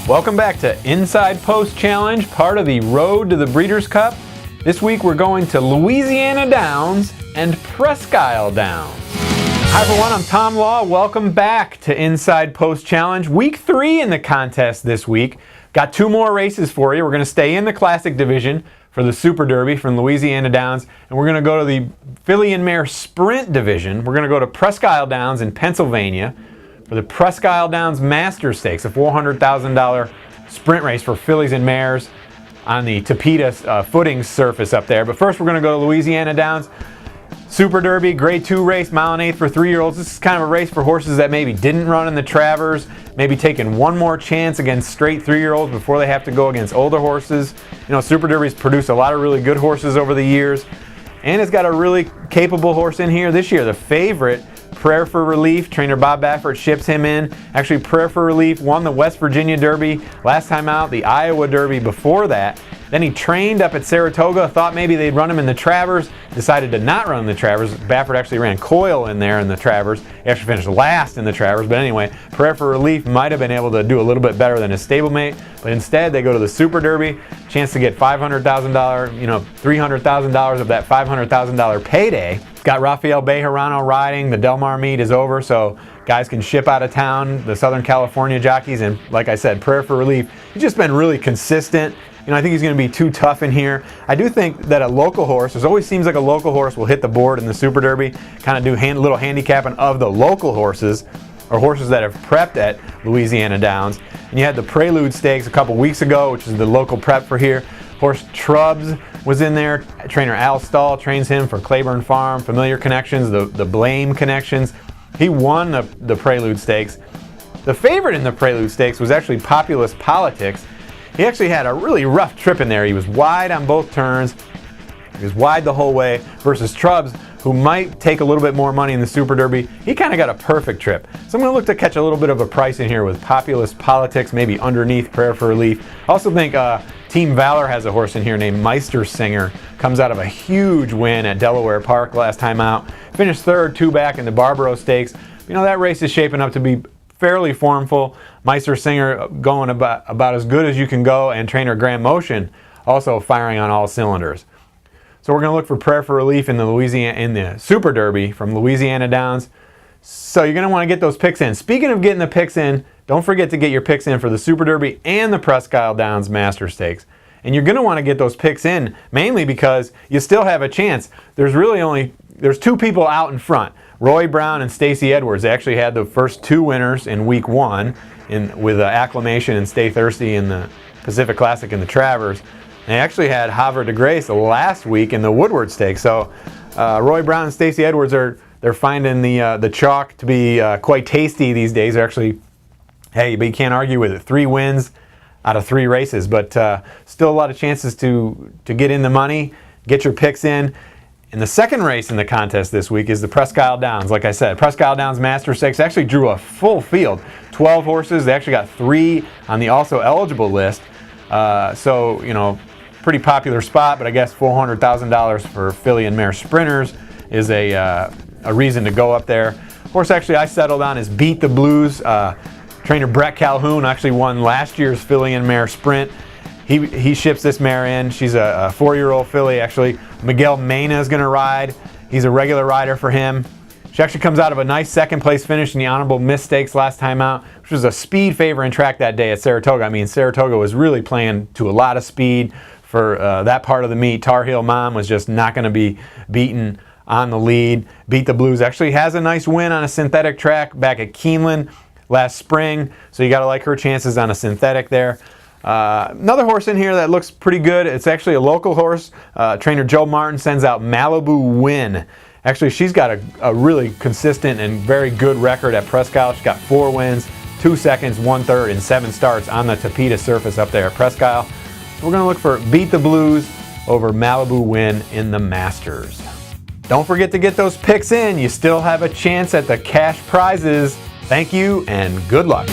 Welcome back to Inside Post Challenge, part of the Road to the Breeders' Cup. This week we're going to Louisiana Downs and Presque Downs. Hi everyone, I'm Tom Law. Welcome back to Inside Post Challenge. Week 3 in the contest this week. Got 2 more races for you. We're going to stay in the Classic Division for the Super Derby from Louisiana Downs, and we're going to go to the Filly and Mare Sprint Division. We're going to go to Presque Downs in Pennsylvania for the Presque Downs Master Stakes, a $400,000 sprint race for fillies and mares on the Tapeta footing surface up there. But first we're going to go to Louisiana Downs. Super Derby, Grade 2 race, mile and 1/8 for 3-year-olds. This is kind of a race for horses that maybe didn't run in the Travers, maybe taking one more chance against straight 3-year-olds before they have to go against older horses. You know, Super Derby's produced a lot of really good horses over the years, and it's got a really capable horse in here this year. The favorite, Prayer for Relief, trainer Bob Baffert ships him in. Actually, Prayer for Relief won the West Virginia Derby last time out, the Iowa Derby before that. Then he trained up at Saratoga, thought maybe they'd run him in the Travers, decided to not run in the Travers. Baffert actually ran Coyle in there in the Travers. He actually finished last in the Travers, but anyway, Prayer for Relief might have been able to do a little bit better than his stablemate, but instead they go to the Super Derby, chance to get $500,000, $300,000 of that $500,000 payday. Got Rafael Bejarano riding. The Del Mar meet is over, so guys can ship out of town, the Southern California jockeys, and like I said, Prayer for Relief. He's just been really consistent. I think he's going to be too tough in here. I do think that a local horse, it always seems like a local horse will hit the board in the Super Derby, kind of do little handicapping of the local horses, or horses that have prepped at Louisiana Downs. And you had the Prelude Stakes a couple weeks ago, which is the local prep for here. Horse Trubs was in there. Trainer Al Stahl trains him for Claiborne Farm, Familiar Connections, the Blame Connections. He won the Prelude Stakes. The favorite in the Prelude Stakes was actually Populist Politics. He actually had a really rough trip in there. He was wide on both turns. He was wide the whole way versus Trubs, who might take a little bit more money in the Super Derby. He kind of got a perfect trip. So I'm going to look to catch a little bit of a price in here with Populist Politics, maybe underneath Prayer for Relief. I also think Team Valor has a horse in here named Meister Singer. Comes out of a huge win at Delaware Park last time out. Finished 3rd, 2 back in the Barbaro Stakes. That race is shaping up to be fairly formful. Meister Singer going about as good as you can go, and trainer Graham Motion also firing on all cylinders. So we're going to look for Prayer for Relief in the Super Derby from Louisiana Downs. So you're going to want to get those picks in. Speaking of getting the picks in, don't forget to get your picks in for the Super Derby and the Presque Downs Master Stakes. And you're going to want to get those picks in mainly because you still have a chance. There's 2 people out in front. Roy Brown and Stacey Edwards. They actually had the first 2 winners in week 1 with Acclamation and Stay Thirsty in the Pacific Classic in the Travers. They actually had Havre de Grace last week in the Woodward Stakes. So Roy Brown and Stacey Edwards they're finding the chalk to be quite tasty these days. They're actually, but you can't argue with it. 3 wins out of 3 races, but still a lot of chances to get in the money, get your picks in. And the second race in the contest this week is the Presque Downs. Like I said, Presque Downs Master Stakes actually drew a full field. 12 horses. They actually got 3 on the also eligible list. Pretty popular spot, but I guess $400,000 for filly and mare sprinters is a reason to go up there. Horse actually I settled on is Beat the Blues. Trainer Brett Calhoun actually won last year's filly and mare sprint. He ships this mare in. She's a 4-year-old filly. Actually, Miguel Mena is going to ride. He's a regular rider for him. She actually comes out of a nice 2nd place finish in the Honorable Miss Stakes last time out, which was a speed favor in track that day at Saratoga. Saratoga was really playing to a lot of speed for that part of the meet. Tar Heel Mom was just not going to be beaten on the lead. Beat the Blues actually has a nice win on a synthetic track back at Keeneland last spring, so you got to like her chances on a synthetic there. Another horse in here that looks pretty good. It's actually a local horse. Trainer Joe Martin sends out Malibu Win. Actually, she's got a really consistent and very good record at Presque. She's got 4 wins, 2 seconds, 1/3, and 7 starts on the Tapeta surface up there at Presque. So we're going to look for Beat the Blues over Malibu Win in the Masters. Don't forget to get those picks in. You still have a chance at the cash prizes. Thank you and good luck.